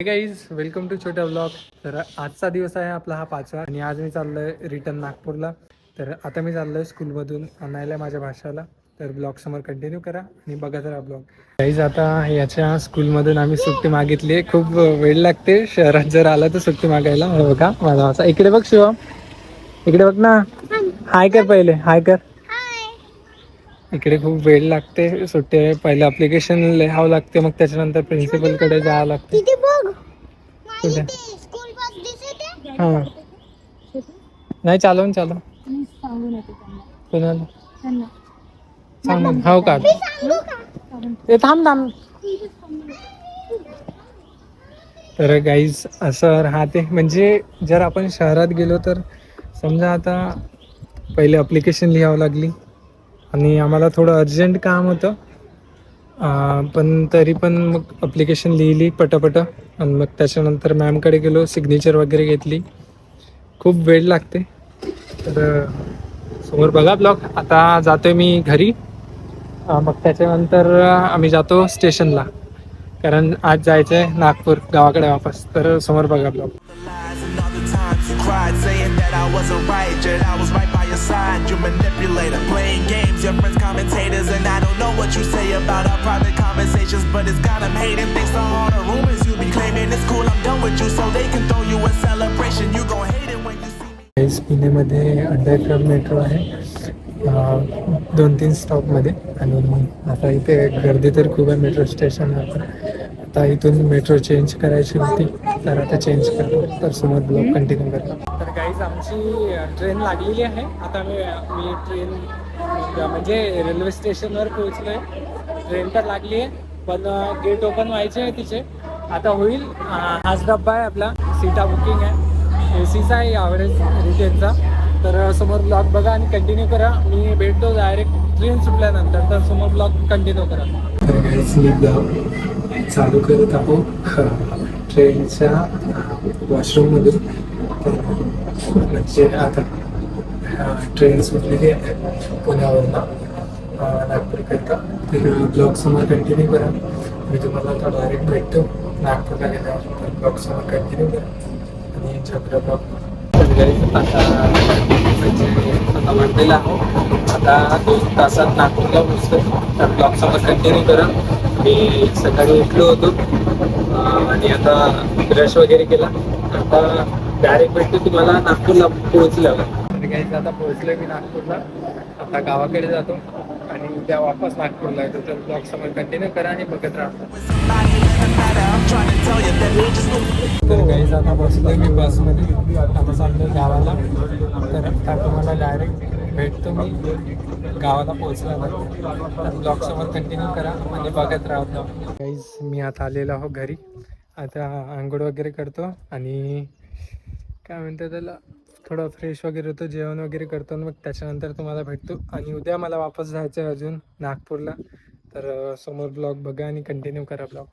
Guys welcome to छोटा blog. तर आजचा दिवस आहे आपला हा 5वा आणि आज मी चाललोय रिटर्न नागपूरला. तर आता मी चाललोय स्कूलमधून आणायला माझ्या भाषाला. तर ब्लॉग समोर कंटिन्यू करा आणि बघत राहा ब्लॉग. गाईज आता याच्या स्कूलमधून आम्ही सुट्टी मागितली आहे. खूप वेळ लागते शहरात जर आला तर सुट्टी मागायला. हे बघा माझा असा इकडे बघ शिवम, इकडे बघ ना, हाय कर, पहिले हाय कर. इकडे खूप वेळ लागते सुट्टी पहिले अप्लिकेशन लिहावं लागते, मग त्याच्यानंतर प्रिन्सिपलकडे जावं लागते. कुठे? हां नाही चालव कुणाला सांगून हो का ते थांब. तर गाईज असं राहते, म्हणजे जर आपण शहरात गेलो तर समजा आता पहिले अप्लिकेशन लिहावं लागली आणि आम्हाला थोडं अर्जंट काम होतं, पण तरी पण मग अप्लिकेशन लिहिली पटापट आणि मग त्याच्यानंतर मॅमकडे गेलो, सिग्नेचर वगैरे घेतली. खूप वेळ लागते. तर समोर बघा ब्लॉग. आता जातोय मी घरी, मग त्याच्यानंतर आम्ही जातो स्टेशनला, कारण आज जायचं आहे नागपूर गावाकडे वापस. तर समोर बघा blog. Saying that I wasn't right, yet I was right by your side. You manipulator, playing games, your friends commentators, and I don't know what you say about our private conversations, but it's got them hating. Thanks to all the rumors you be claiming, it's cool, I'm done with you, so they can throw you a celebration. You gon' hate it when you see me. पुणेमध्ये underground metro आहे 2-3 स्टॉपमध्ये, आणि आता इथे गर्दी तर खूप आहे metro स्टेशनवर. आता इथून मेट्रो चेंज करायची होती, तर आता चेंज करतो. तर समोर ब्लॉग कंटिन्यू करतो. तर गाईज आमची ट्रेन लागलेली आहे. आता मी ट्रेन म्हणजे रेल्वे स्टेशनवर पोहोचलो आहे. ट्रेन तर लागली आहे, पण गेट ओपन व्हायचे आहे तिचे. आता होईल. हाच डब्बा आहे आपला, सीटा बुकिंग आहे, एसीचा आहे ॲव्हरेज रिटेनचा. तर समोर ब्लॉग बघा आणि कंटिन्यू करा. मी भेटतो डायरेक्ट ट्रेन सुटल्यानंतर, तर समोर ब्लॉग कंटिन्यू करा. तर गाईज मी ब्लॉग चालू करत आहोत ट्रेनच्या वॉशरूममधून. म्हणजे आता ट्रेन सुटलेली आहे पुण्यावरनं नागपूरकरता. तर ब्लॉग समोर कंटिन्यू करा. मी तुम्हाला आता डायरेक्ट भेटतो नागपूरला गेल्यावर. तर ब्लॉग समोर कंटिन्यू करा आणि छत्र ब्लॉग. आता म्हटलेलं आहे आता 2 तासात नागपूरला पोचतो. तर ब्लॉग समोर कंटिन्यू करा. मी सकाळी उठलो होतो आणि आता ब्रश वगैरे केला. आता डायरेक्ट भेटतो तुम्हाला नागपूरला पोहोचल्यावर. तर काही आता पोहोचलोय मी नागपूरला. आता गावाकडे जातो आणि उद्या वापस नागपूरला येतो. तर ब्लॉग समोर कंटिन्यू करा आणि बघत राहा. तर काही आता बसलोय मी बसमध्ये. आता चाललोय गावाला. तर आता तुम्हाला डायरेक्ट भेटतो मी गावाला पोहोचल्यावर. तर ब्लॉग समोर कंटिन्यू करा आणि बघत राहतो. गाईज मी आता आलेलो आहो घरी. आता आंघोळ वगैरे करतो आणि काय म्हणते त्याला थोडं फ्रेश वगैरे होतो, जेवण वगैरे करतो. मग त्याच्यानंतर तुम्हाला भेटतो. आणि उद्या मला वापस जायचं आहे अजून नागपूरला. तर समोर ब्लॉग बघा आणि कंटिन्यू करा ब्लॉग.